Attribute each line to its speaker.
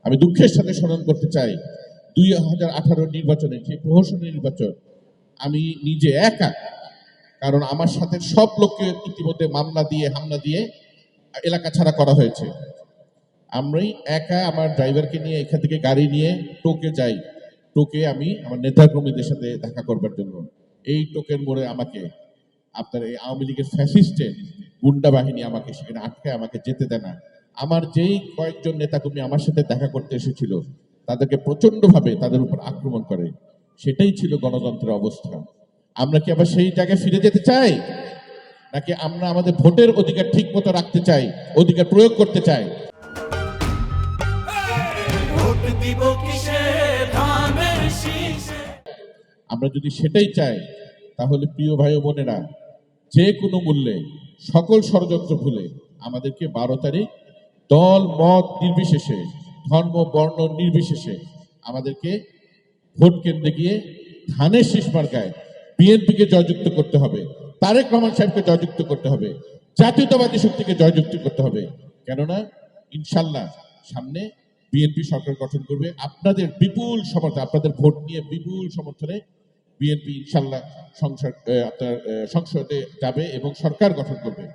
Speaker 1: আমি দুঃখের সাথে স্মরণ করতে চাই 2018 নির্বাচনে যে প্রহসন নির্বাচন আমি নিজে একা, কারণ আমার সাথে সব লোককে ইতিমধ্যে মামলা দিয়ে হামলা দিয়ে এলাকা ছাড়া করা হয়েছে। আমি একা আমার ড্রাইভারকে নিয়ে এখান থেকে গাড়ি নিয়ে টোকে যাই। টোকে আমি আমার নেতাকর্মীদের সাথে দেখা করবার জন্য। এই টোকের মোড়ে আমাকে আপনার এই আওয়ামী লীগের ফ্যাসিস্টের গুন্ডা বাহিনী আমাকে সেখানে আটকে আমাকে যেতে দেয় না। আমার যেই কয়েকজন নেতাকর্মী আমার সাথে দেখা করতে এসেছিল তাদেরকে প্রচন্ডভাবে তাদের উপর আক্রমণ করে। সেটাই ছিল গণতন্ত্রের অবস্থা। আমরা কি আবার সেই জায়গায় ফিরে যেতে চাই, নাকি আমরা আমাদের ভোটের অধিকার ঠিক মতো রাখতে চাই, অধিকার প্রয়োগ করতে চাই? আমরা যদি সেটাই চাই তাহলে প্রিয় ভাই ও বোনেরা, যে কোনো মূল্যে সকল ষড়যন্ত্র ভুলে আমাদেরকে 12 তারিখ দল মত নির্বিশেষে, ধর্ম বর্ণ নির্বিশেষে আমাদেরকে ভোট কেন্দ্রে গিয়ে ধানের শীষ মার্কায় বিএনপিকে জয়যুক্ত করতে হবে, তারেক রহমান সাহেবকে জয়যুক্ত করতে হবে, জাতীয়তাবাদী শক্তিকে জয়যুক্ত করতে হবে। কেননা ইনশাল্লাহ সামনে বিএনপি সরকার গঠন করবে। আপনাদের বিপুল সমর্থন, আপনাদের ভোট নিয়ে বিপুল সমর্থনে বিএনপি ইনশাল্লাহ আপনার সংসদে যাবে এবং সরকার গঠন করবে।